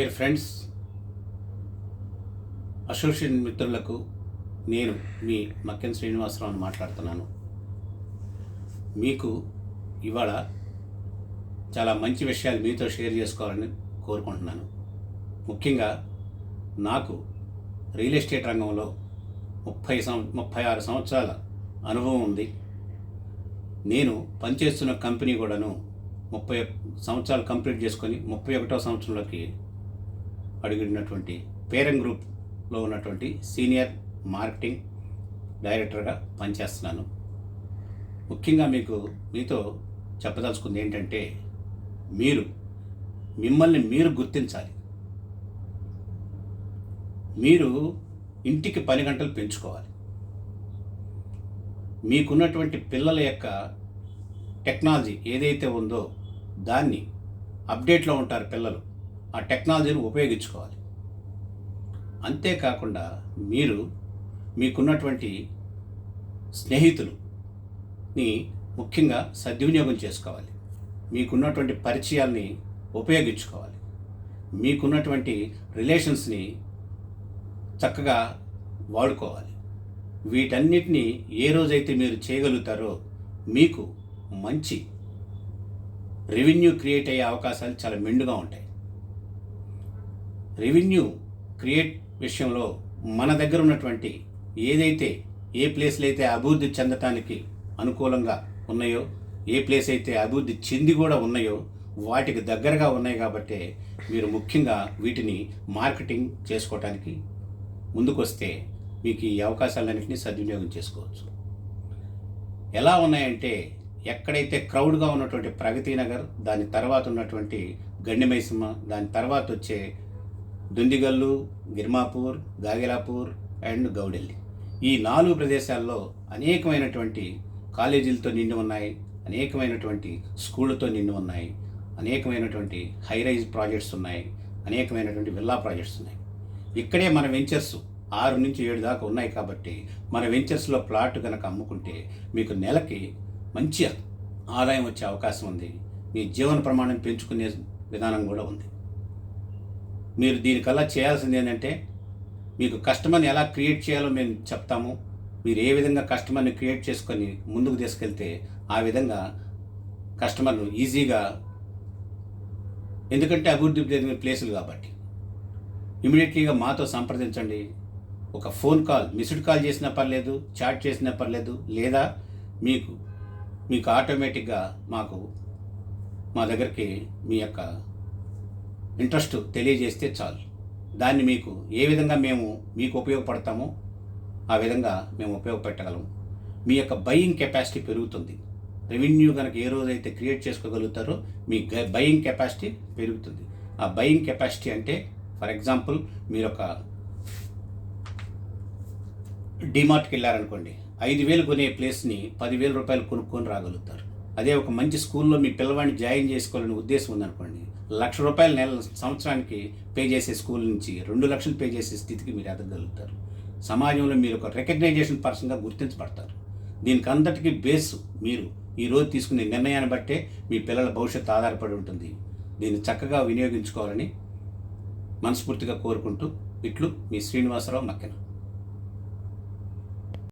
Dear friends, association మిత్రులకు నేను మీ మక్కెన్ శ్రీనివాసరావుని మాట్లాడుతున్నాను. మీకు ఇవాళ చాలా మంచి విషయాలు మీతో షేర్ చేసుకోవాలని కోరుకుంటున్నాను. ముఖ్యంగా నాకు రియల్ ఎస్టేట్ రంగంలో 36 సంవత్సరాల అనుభవం ఉంది. నేను పనిచేస్తున్న కంపెనీ కూడాను 30 సంవత్సరాలు కంప్లీట్ చేసుకొని 31వ సంవత్సరంలోకి అడిగినటువంటి పేరెంట్ గ్రూప్లో ఉన్నటువంటి సీనియర్ మార్కెటింగ్ డైరెక్టర్గా పనిచేస్తున్నాను. ముఖ్యంగా మీతో చెప్పదలుచుకుంది ఏంటంటే, మిమ్మల్ని మీరు గుర్తించాలి. మీరు ఇంటికి 10 గంటలు పెంచుకోవాలి. మీకున్నటువంటి పిల్లల యొక్క టెక్నాలజీ ఏదైతే ఉందో దాన్ని అప్డేట్లో ఉంటారు పిల్లలు, ఆ టెక్నాలజీని ఉపయోగించుకోవాలి. అంతేకాకుండా మీకున్నటువంటి స్నేహితులని ముఖ్యంగా సద్వినియోగం చేసుకోవాలి. మీకున్నటువంటి పరిచయాల్ని ఉపయోగించుకోవాలి. మీకున్నటువంటి రిలేషన్స్ని చక్కగా వాడుకోవాలి. వీటన్నిటినీ ఏ రోజైతే మీరు చేయగలుగుతారో మీకు మంచి రెవెన్యూ క్రియేట్ అయ్యే అవకాశాలు చాలా మెండుగా ఉంటాయి. రెవెన్యూ క్రియేట్ విషయంలో మన దగ్గర ఉన్నటువంటి ఏ ప్లేస్లు అయితే అభివృద్ధి చెందటానికి అనుకూలంగా ఉన్నాయో, ఏ ప్లేస్ అయితే అభివృద్ధి చెంది కూడా ఉన్నాయో వాటికి దగ్గరగా ఉన్నాయి. కాబట్టి మీరు ముఖ్యంగా వీటిని మార్కెటింగ్ చేసుకోవటానికి ముందుకొస్తే మీకు ఈ అవకాశాలన్నింటినీ సద్వినియోగం చేసుకోవచ్చు. ఎలా ఉన్నాయంటే, ఎక్కడైతే క్రౌడ్గా ఉన్నటువంటి ప్రగతి నగర్, దాని తర్వాత ఉన్నటువంటి గండిమైసమ్మ, దాని తర్వాత వచ్చే దుందిగల్లు, గిర్మాపూర్, గాగిలాపూర్ అండ్ గౌడెల్లి, ఈ 4 ప్రదేశాల్లో అనేకమైనటువంటి కాలేజీలతో నిండి ఉన్నాయి, అనేకమైనటువంటి స్కూళ్ళతో నిండి ఉన్నాయి, అనేకమైనటువంటి హై రైజ్ ప్రాజెక్ట్స్ ఉన్నాయి, అనేకమైనటువంటి విల్లా ప్రాజెక్ట్స్ ఉన్నాయి. ఇక్కడే మన వెంచర్స్ 6 నుంచి 7 దాకా ఉన్నాయి. కాబట్టి మన వెంచర్స్లో ప్లాట్ కనుక అమ్ముకుంటే మీకు నెలకి మంచి ఆదాయం వచ్చే అవకాశం ఉంది. మీ జీవన ప్రమాణం పెంచుకునే విధానం కూడా ఉంది. మీరు దీనికల్లా చేయాల్సింది ఏంటంటే, మీకు కస్టమర్ని ఎలా క్రియేట్ చేయాలో మేము చెప్తాము. మీరు ఏ విధంగా కస్టమర్ని క్రియేట్ చేసుకొని ముందుకు తీసుకెళ్తే ఆ విధంగా కస్టమర్ను ఈజీగా, ఎందుకంటే అభివృద్ధి చెందిన ప్లేసులు కాబట్టి ఇమీడియట్లీగా మాతో సంప్రదించండి. ఒక ఫోన్ కాల్, మిస్డ్ కాల్ చేసినా పర్లేదు, చాట్ చేసినా పర్లేదు, లేదా మీకు ఆటోమేటిక్గా మా దగ్గరికి మీ యొక్క ఇంట్రెస్ట్ తెలియజేస్తే చాలు. దాన్ని ఏ విధంగా మీకు ఉపయోగపడతామో ఆ విధంగా మేము ఉపయోగపెట్టగలము. మీ యొక్క బయింగ్ కెపాసిటీ పెరుగుతుంది. రెవెన్యూ కనుక ఏ రోజైతే క్రియేట్ చేసుకోగలుగుతారో మీ బయింగ్ కెపాసిటీ పెరుగుతుంది. ఆ బయింగ్ కెపాసిటీ అంటే, ఫర్ ఎగ్జాంపుల్, మీరు ఒక డిమార్ట్కి వెళ్ళారనుకోండి, 5,000 కొనే ప్లేస్ని 10,000 రూపాయలు కొనుక్కొని రాగలుగుతారు. అదే ఒక మంచి స్కూల్లో మీ పిల్లవాడిని జాయిన్ చేసుకోవాలని ఉద్దేశం ఉందనుకోండి, 1,00,000 రూపాయలు సంవత్సరానికి పే చేసే స్కూల్ నుంచి 2 లక్షలు పే చేసే స్థితికి మీరు ఎదగలుగుతారు. సమాజంలో మీరు ఒక రికగ్నైజేషన్ పర్సన్గా గుర్తించబడతారు. దీనికి అంతటికీ బేస్ మీరు ఈరోజు తీసుకునే నిర్ణయాన్ని బట్టే మీ పిల్లల భవిష్యత్తు ఆధారపడి ఉంటుంది. దీన్ని చక్కగా వినియోగించుకోవాలని మనస్ఫూర్తిగా కోరుకుంటూ, ఇట్లు మీ శ్రీనివాసరావు, మక్కెన.